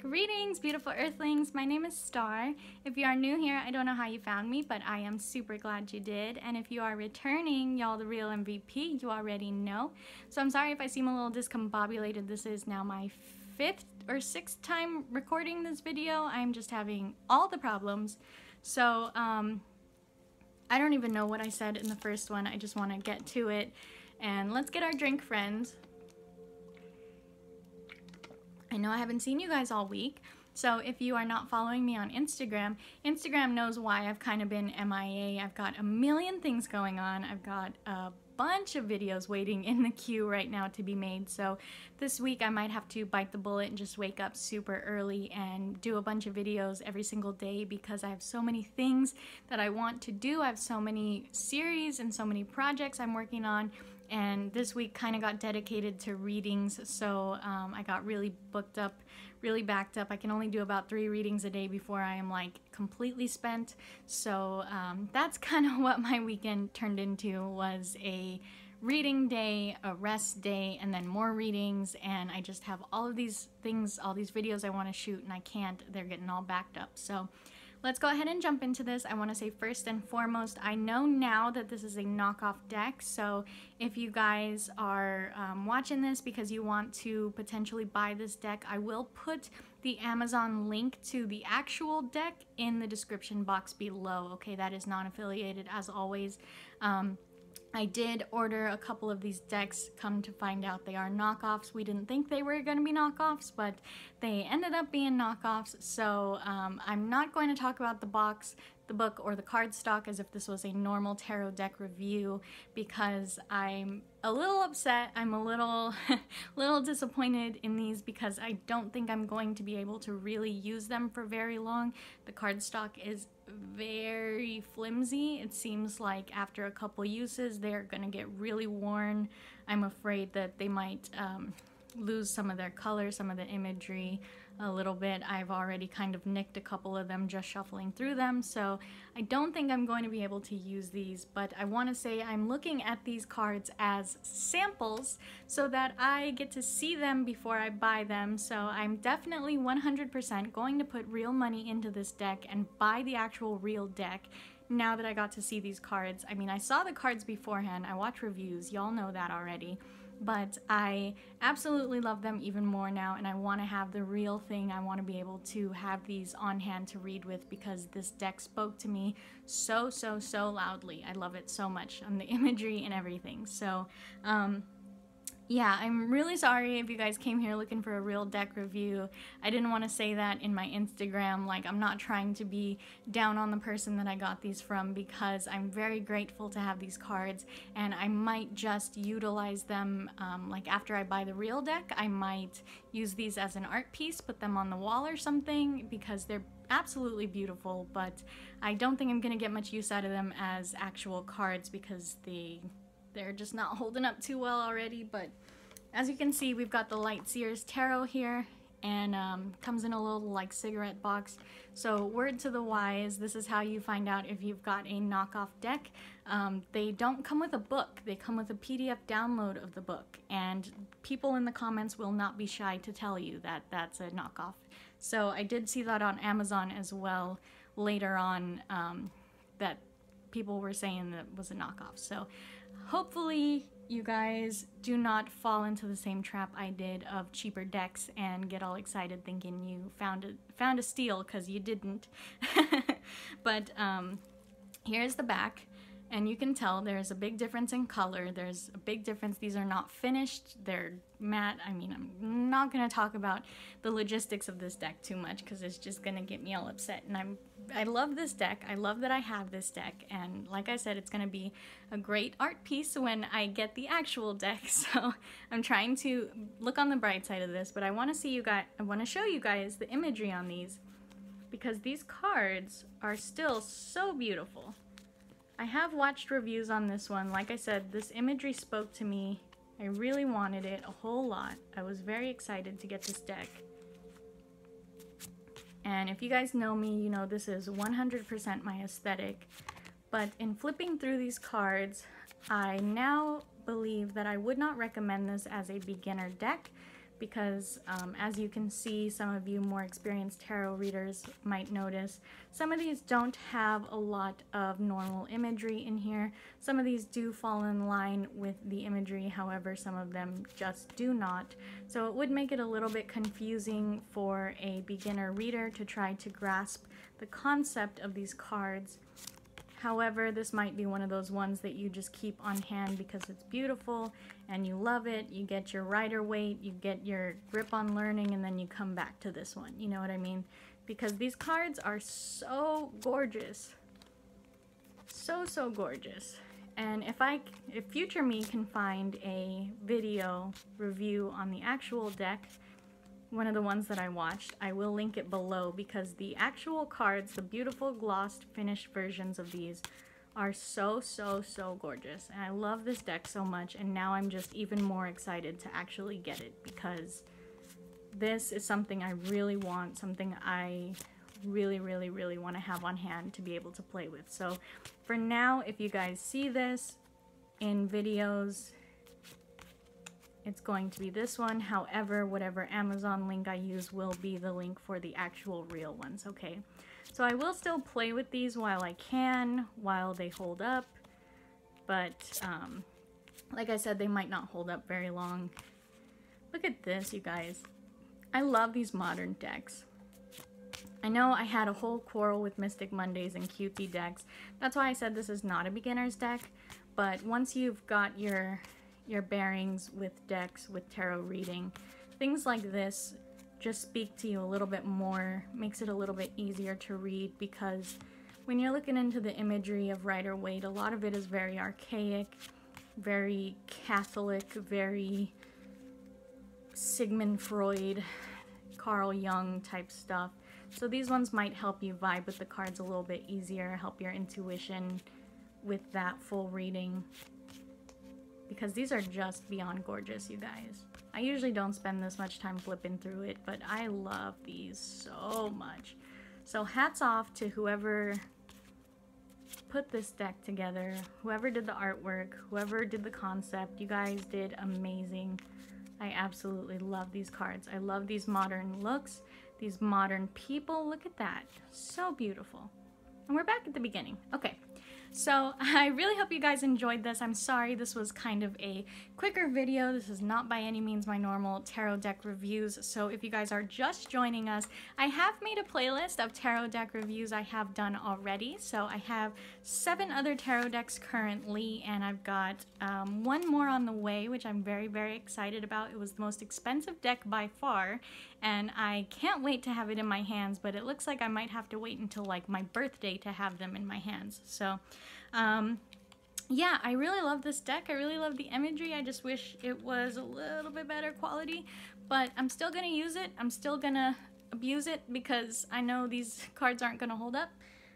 Greetings, beautiful earthlings. My name is Star. If you are new here, I don't know how you found me, but I am super glad you did. And if you are returning, y'all the real MVP, you already know. So I'm sorry if I seem a little discombobulated. This is now my 5th or 6th time recording this video. I'm just having all the problems. So I don't even know what I said in the first one. I just want to get to it. And let's get our drink, friends. I know I haven't seen you guys all week, so if you are not following me on Instagram, Instagram knows why I've kind of been MIA. I've got a million things going on. I've got a bunch of videos waiting in the queue right now to be made, so this week I might have to bite the bullet and just wake up super early and do a bunch of videos every single day because I have so many things that I want to do. I have so many series and so many projects I'm working on. And this week kind of got dedicated to readings, so I got really booked up, really backed up. I can only do about 3 readings a day before I am like completely spent. So that's kind of what my weekend turned into, was a reading day, a rest day, and then more readings. And I just have all of these things, all these videos I want to shoot, and I can't. They're getting all backed up. So let's go ahead and jump into this. I want to say first and foremost, I know now that this is a knockoff deck, so if you guys are watching this because you want to potentially buy this deck, I will put the Amazon link to the actual deck in the description box below. Okay, that is non-affiliated as always. I did order a couple of these decks. Come to find out they are knockoffs. We didn't think they were going to be knockoffs, but they ended up being knockoffs. So I'm not going to talk about the box, the book, or the cardstock as if this was a normal tarot deck review, because I'm a little upset. I'm a little little disappointed in these because I don't think I'm going to be able to really use them for very long. The cardstock is very flimsy. It seems like after a couple uses they're gonna get really worn. I'm afraid that they might lose some of their color, some of the imagery a little bit. I've already kind of nicked a couple of them just shuffling through them, so I don't think I'm going to be able to use these, but I want to say I'm looking at these cards as samples so that I get to see them before I buy them. So I'm definitely 100% going to put real money into this deck and buy the actual real deck now that I got to see these cards. I mean, I saw the cards beforehand, I watch reviews, y'all know that already, but I absolutely love them even more now, and I want to have the real thing. I want to be able to have these on hand to read with because this deck spoke to me so loudly. I love it so much on the imagery and everything. So yeah, I'm really sorry if you guys came here looking for a real deck review. I didn't want to say that in my Instagram. Like, I'm not trying to be down on the person that I got these from, because I'm very grateful to have these cards, and I might just utilize them like after I buy the real deck. I might use these as an art piece, put them on the wall or something, because they're absolutely beautiful, but I don't think I'm gonna get much use out of them as actual cards because they're just not holding up too well already. But as you can see, we've got the Light Seers Tarot here, and comes in a little like cigarette box. So word to the wise, this is how you find out if you've got a knockoff deck. They don't come with a book, they come with a PDF download of the book, and people in the comments will not be shy to tell you that that's a knockoff. So I did see that on Amazon as well later on, that people were saying that was a knockoff. So hopefully you guys do not fall into the same trap I did of cheaper decks and get all excited thinking you found a steal, because you didn't. But here's the back, and you can tell there's a big difference in color. There's a big difference. These are not finished, they're matte. I mean, I'm not going to talk about the logistics of this deck too much because it's just going to get me all upset. And I love this deck. I love that I have this deck, and like I said, it's going to be a great art piece when I get the actual deck. So I'm trying to look on the bright side of this, but I want to show you guys the imagery on these, because these cards are still so beautiful. I have watched reviews on this one. Like I said, this imagery spoke to me. I really wanted it a whole lot. I was very excited to get this deck. And if you guys know me, you know this is 100% my aesthetic. But in flipping through these cards, I now believe that I would not recommend this as a beginner deck. because as you can see, some of you more experienced tarot readers might notice some of these don't have a lot of normal imagery in here. Some of these do fall in line with the imagery, however some of them just do not. So it would make it a little bit confusing for a beginner reader to try to grasp the concept of these cards. However, this might be one of those ones that you just keep on hand because it's beautiful and you love it. You get your rider weight, you get your grip on learning, and then you come back to this one. You know what I mean? Because these cards are so gorgeous. So gorgeous. And if future me can find a video review on the actual deck, one of the ones that I watched, I will link it below, because the actual cards, the beautiful glossed finished versions of these, are so gorgeous. And I love this deck so much, and now I'm just even more excited to actually get it, because this is something I really want, something I really want to have on hand to be able to play with. So for now, if you guys see this in videos, it's going to be this one. However, whatever Amazon link I use will be the link for the actual real ones, okay? So I will still play with these while I can, while they hold up, but like I said, they might not hold up very long. Look at this, you guys. I love these modern decks. I know I had a whole quarrel with Mystic Mondays and cutesy decks. That's why I said this is not a beginner's deck, but once you've got your bearings with decks, with tarot reading, things like this just speak to you a little bit more, makes it a little bit easier to read, because when you're looking into the imagery of Rider-Waite, a lot of it is very archaic, very Catholic, very Sigmund Freud, Carl Jung type stuff. So these ones might help you vibe with the cards a little bit easier, help your intuition with that full reading, because these are just beyond gorgeous, you guys. I usually don't spend this much time flipping through it, but I love these so much. So hats off to whoever put this deck together, whoever did the artwork, whoever did the concept. You guys did amazing. I absolutely love these cards. I love these modern looks, these modern people. Look at that. So beautiful. And we're back at the beginning. Okay. So I really hope you guys enjoyed this. I'm sorry this was kind of a quicker video. This is not by any means my normal tarot deck reviews. So if you guys are just joining us, I have made a playlist of tarot deck reviews I have done already. So I have 7 other tarot decks currently, and I've got one more on the way, which I'm very excited about. It was the most expensive deck by far, and I can't wait to have it in my hands, but it looks like I might have to wait until like my birthday to have them in my hands. So yeah, I really love this deck. I really love the imagery. I just wish it was a little bit better quality, but I'm still gonna use it. I'm still gonna abuse it, because I know these cards aren't gonna hold up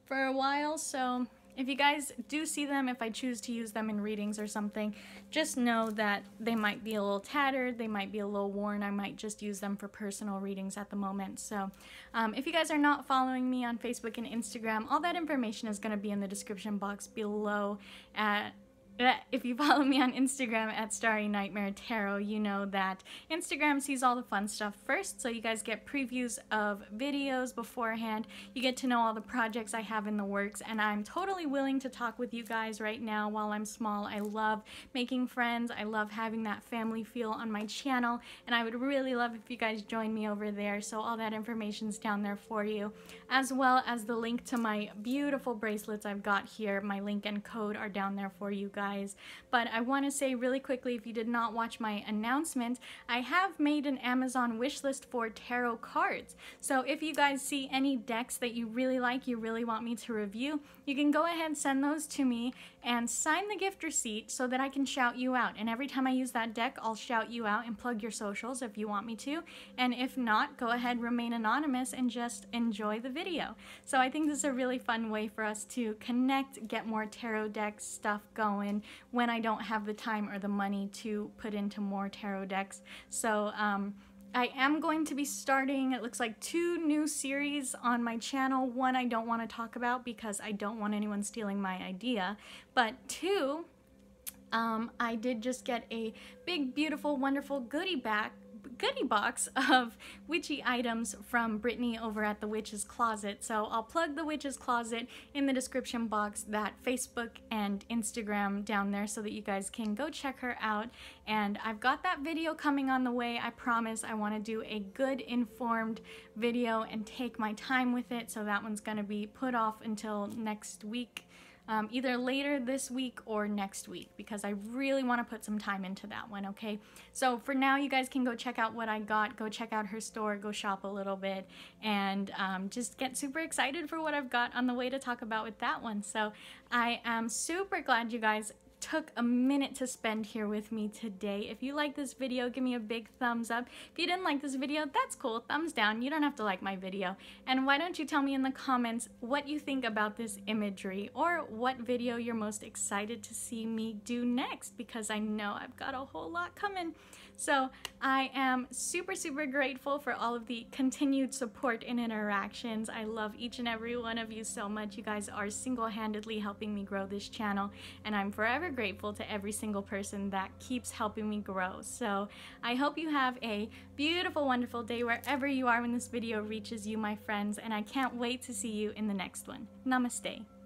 for a while. So if you guys do see them, if I choose to use them in readings or something, just know that they might be a little tattered, they might be a little worn. I might just use them for personal readings at the moment. So if you guys are not following me on Facebook and Instagram, all that information is going to be in the description box below. If you follow me on Instagram at Starry Nightmare Tarot, you know that Instagram sees all the fun stuff first, so you guys get previews of videos beforehand. You get to know all the projects I have in the works, and I'm totally willing to talk with you guys right now while I'm small. I love making friends. I love having that family feel on my channel, and I would really love if you guys join me over there. So all that information's down there for you, as well as the link to my beautiful bracelets I've got here. My link and code are down there for you guys. But I want to say really quickly, if you did not watch my announcement, I have made an Amazon wish list for tarot cards. So if you guys see any decks that you really like, you really want me to review, you can go ahead and send those to me and sign the gift receipt so that I can shout you out. And every time I use that deck, I'll shout you out and plug your socials if you want me to. And if not, go ahead, remain anonymous and just enjoy the video. So I think this is a really fun way for us to connect, get more tarot deck stuff going when I don't have the time or the money to put into more tarot decks. So I am going to be starting, it looks like, 2 new series on my channel. One I don't want to talk about because I don't want anyone stealing my idea, but 2, I did just get a big, beautiful, wonderful goodie goodie box of witchy items from Brittany over at the Witch's Closet. So I'll plug the Witch's Closet in the description box, that Facebook and Instagram down there, so that you guys can go check her out. And I've got that video coming on the way. I promise I want to do a good informed video and take my time with it, so that one's going to be put off until next week. Either later this week or next week, because I really want to put some time into that one, okay? So for now, you guys can go check out what I got, go check out her store, go shop a little bit, and just get super excited for what I've got on the way to talk about with that one. So I am super glad you guys took a minute to spend here with me today. If you like this video, give me a big thumbs up. If you didn't like this video, that's cool. Thumbs down. You don't have to like my video. And why don't you tell me in the comments what you think about this imagery, or what video you're most excited to see me do next, because I know I've got a whole lot coming. So I am super, super grateful for all of the continued support and interactions. I love each and every one of you so much. You guys are single-handedly helping me grow this channel, and I'm forever grateful to every single person that keeps helping me grow. So I hope you have a beautiful, wonderful day wherever you are when this video reaches you, my friends, and I can't wait to see you in the next one. Namaste.